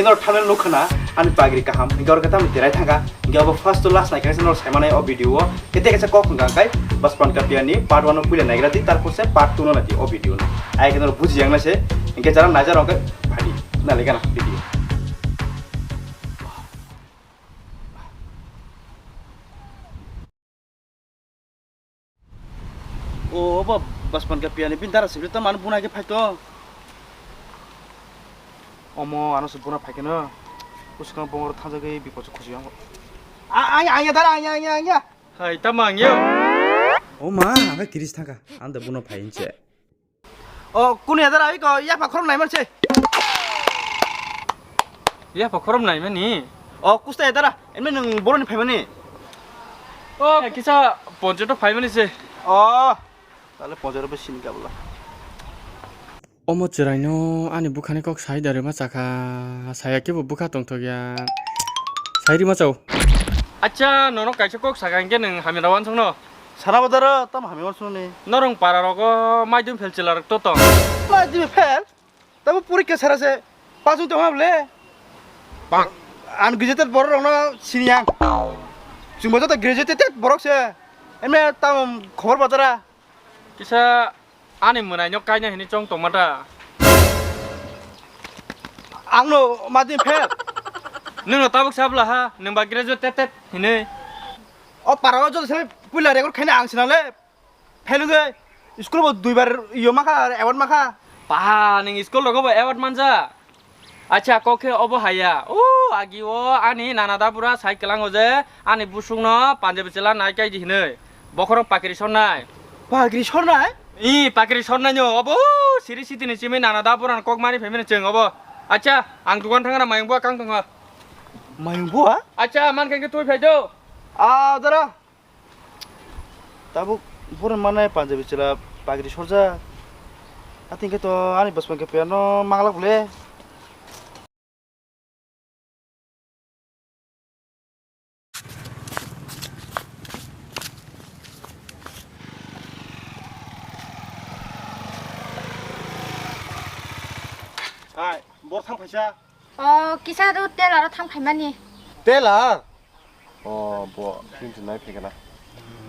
nor tunnel lokana ani pagri kaham ngor kata mi terai thanga ngaba first to last naikase nor saimane o video kete kese kok ngai Bachpan Ka Pyar ni part 1 puile nagrati tarpor se part 2 nati o video na ai ke nor buji jangna se inge jara najar oke phadi na lega na video o ba Bachpan Ka Pyar ni bintara sibri ta man buna ke phaito 어머 안 와서 보나 파게나 우스kan 봉으로 타자게 비꼬서 코지한 거 아니야 달아 아니야 하이 따망이요 엄마 왜 기리스타가 안돼 보나 파인체 꾸네 달아 이거 야파 코럼 나이만체 야파 코럼 나이만이 꾸스타 달아 엔면 보러니 파이만이 기사 번째도 파이만이세 달래 번째로 버시니까 몰라 어머 쩌라이노 아니 북한에 꼭 사이다를 맞자카 사야께부 북한 동토기야 사이리 맞자오 아짜 너는 가이체 꼭 사간게는 하면라 완성너 사나보다라 땀 하면 완성네 너랑 빠라라고 마이든 펠질라락 또또 마이든 펠? 나뭐 뿌리께 살아세 빠순 또 하블래 빵안 그제때 버러나 신이양 지금 뭐다 그제때 버럭세 에메 땀 거버 받아라 기사 아니 뭐나 녀까냐 히니 좀 동마다 앙노 마딘 펠 너는 따복 잡라 하 능 바기라 저 떼떼 히네 빠라와 저 세 뿌라래 그 걔네 앙신할래 펠르게 스쿨 뭐 두이বার 이요 마카 에원 마카 빠닝 스쿨 로고 에원 만자 아차 거케 어버 하야 오 아기오 아니 나나다 부라 사이클랑 어제 아니 부숭너 판자비 찔라 나이까지 히네 버커랑 빠기리 선나이 빠기리 선나이 이 빠기리 선나뇨 어버 시리시티네 지메 나나다 부라는 꼭 많이 배면은 정 어버 아차 앙두관 탕하나 마영부아 깡통아 마영부아? 아차 만 갱게 토이 패죠 아더라 따복 보는 만에 판자비 찔라 빠기리 소자 아팅게 또 아니 Bachpan Ka Pyar no manglak boleh Hai, bor thang phaisa. Kisah telar thang phaimani. Telar. Bo film nai phegana.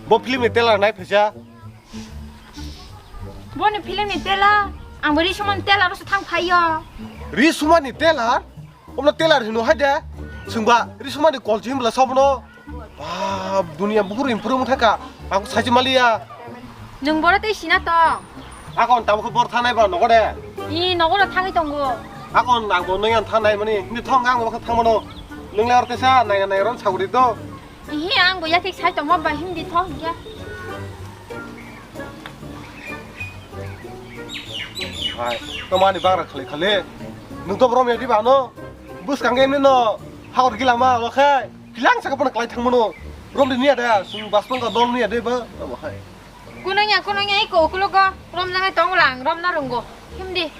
Bo film ni telar nai phaisa. Bo ni film ni telar. Ang beri suman telar so thang phaiyo. Ri suman ni telar. Omna telar hino haida. Sungba ri suman ni call jim la sabno. Dunia bukur improve thaka. Aku saji malia. Nung bora te sina to. Akon tabu bor thanai ba nogode. 이 너거라 탕이 동고 Akon nang bo nang thanai mani ni thong ang ba thangmono. Lenglar tesa nai ron saguri to. 이 ang bo yatik sai tong ba himdi thong ya Hai, kamani bagra khale. Nung to brom ya di ba no. Bus kangem ni no. Haur gilama lo khai. Hilang sakapon klai thangmono. Rom di ni ada sung Bachpan ka dol ni ada ba. Hai. kunanya iko kuloga rom na tong lang rom na rungo himdi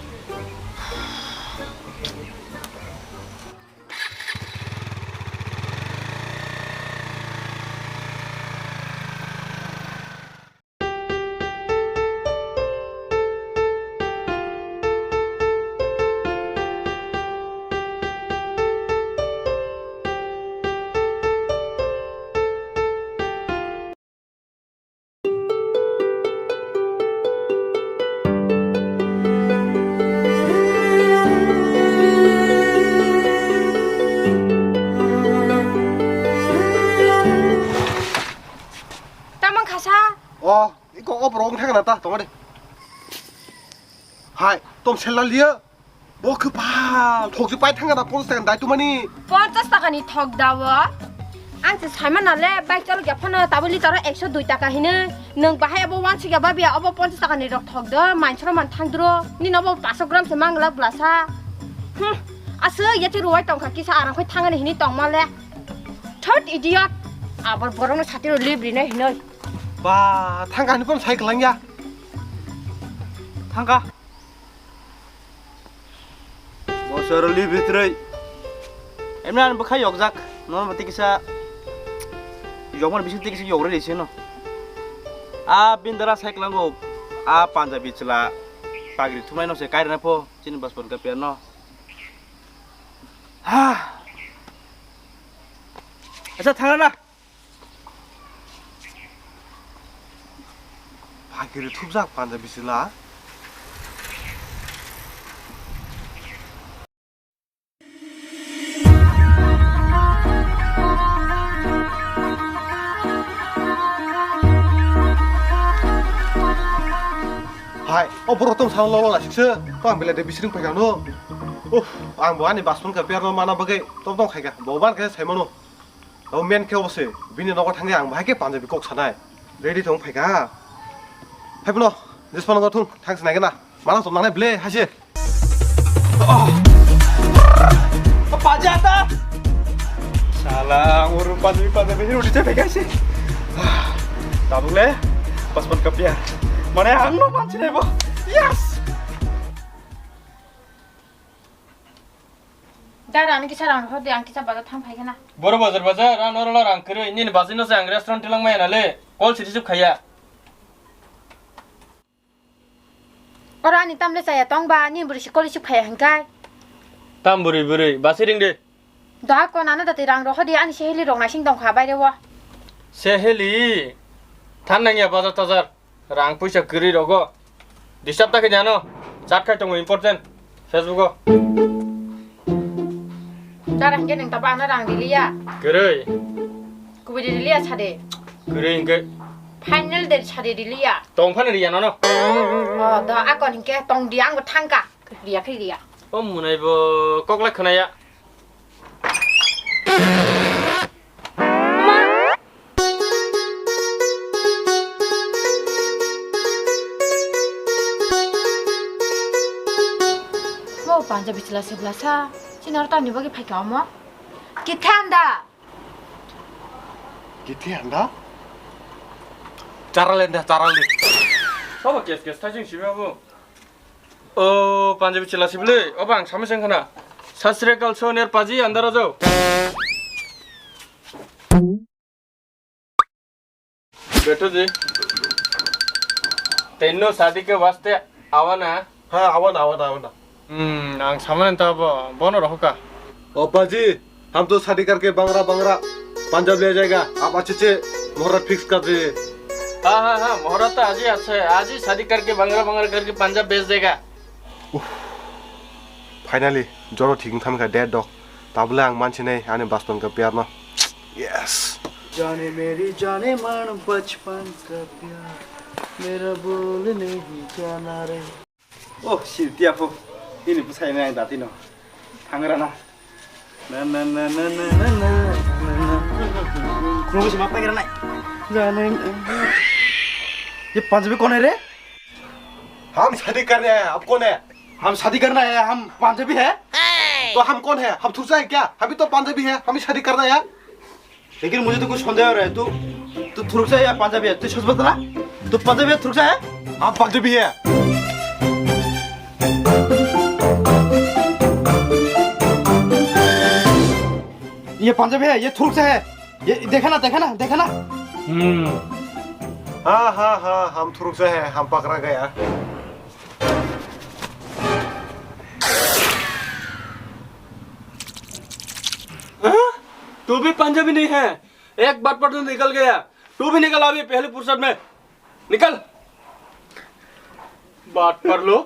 이거 어버롱 해가 났다. 동아리. 하이, 좀 셀랄리야. 뭐 그 봐. 독지 빠이 탕가다 본스타가 나이투마니. পঞ্চাশ টাকা নি ঠক দাও আং যে সাইমান নালে বাইক চালু গেফানো তাবলি তার 102 টাকা হিনে নং বাহাই আবো ওয়ানসি গা বাবিয়া আবো 50 টাকা নি রক ঠক দ মানছরা মান থাংদ্র নি নবো 500 গ্রাম সে মাংলা ব্লাসা আসে ইয়াতি রুয়াই টংখা কিসা আরাম কই থাঙ্গানি হিনি টংমালে থর্ড ইডিয়ট আবার বরং সাতির লিব্রিনে হিনে 봐, 탕가니 뻔 사이클랑이야. 탕가. 뭐 서로 리비트레. 에면 뭐 카이 역작. 너 뭐티 기사. 요만 비슷 기사 요래 되시노. 빈다라 사이클랑고 판자비 찔라 파기리 투마이노세 카이르나포 진 Bachpan Ka Pyar no. अच्छा थांगा ना भागिरि थुबजाक पान्जाबि सिला Hai, boro tong sang lolo la sikse, to ang bela de bisring pa no. Ang buan ni Bachpan Ka Pyar no mana bagai, tong khaiga. Boban ke saimano. Au men ke obse, bini no thang ang bhai ke panjabi kok sanai. Ready tong phaiga. Haibno, dispan go thung, thang sanai na. Mana to nanai ble hase. पाजा आता साला और पंजाबी हिरो डिचे भेगाइसे ताबुले बचपन का प्यार माने आंनो मान्छे नै भो यस दादा अनि किसा राङ हो दे आं किसा बाजा थां फाइगेना बरो बजार आ नरला राङ करे इनि बाजिनो से आं रेस्टुरेन्ट टिलंग मायनाले कल सिटी जुब खाया और अनि तमले जाया तंगबा नि बुरिसि कलिसि खाया हंकाय ताम बुरै बासिरिं दे दा कोनानो दते राङ रह दे अनि सेहेली रंनासिं दंखा बायरे व सेहेली थान नांगिया बाजार ताजार रां पैसा गरी रगो डिस्टर्ब ताके जानो चाट खाइ तंग इम्पोर्टेन्ट फेसबुक दादा हंगे नंग तबा ना राङ दिलिया गरै कुबि दिलिया छादे गरै इंगे फाइनल दे छादे दिलिया तंग फान रिया न दा आकन हंगे तंगदि आंबो थांका रिया खैरिया ओ मुनाइबो ककला खोनाया Panjabi cila sebelasa, Cina orang ni bagi pakai kamu. Kita anda. Gitu anda? Cara lenda. Apa kes tajing sih babu? Oh, Panjabi cila sebelai. Oh bang, sama seng kena. Sastre kalso ner paji andar aja. Betul जी. तेनो शादी के वास्ते आवाना. हाँ आवाना. आं सामान तब बनो रहो का ओपा जी हम तो शादी करके बंगरा पंजाब ले जाएगा आप अच्छे से मुहूर्त फिक्स कर दीजिए हाँ मुहूर्त तो आज ही अच्छा है आज ही शादी करके बंगरा करके पंजाब भेज देगा फाइनली जरो ठीक था मेरा डेड डॉग ताबले आंग मानसी नहीं आने बचपन का प्यार ना यस जाने मेरी जाने मन बचपन का प्यार मेरा बोल नहीं जाना रे ओह शिवतिया फो ini pusai na dati no tangra na krugo se mapa gira na जाने ये पंजाबी कौन है रे हम शादी करने आए आप कौन है हम शादी करना है हम पंजाबी है तो हम कौन है हम थुरसा है क्या हम भी तो पंजाबी है हम भी शादी करना है लेकिन मुझे तो कुछ संदेह हो रहा है तू थुरसा है या पंजाबी है तू सच बता तू पंजाबी है थुरसा है हम पंजाबी है ये पंजाबी है ये थुरक से है ये देखा ना हाँ हम थुरक से है हम पकड़ा गया तू भी पंजाबी नहीं है एक बात पर तो निकल गया तू भी निकल अभी पहले फुर्सत में निकल बात कर लो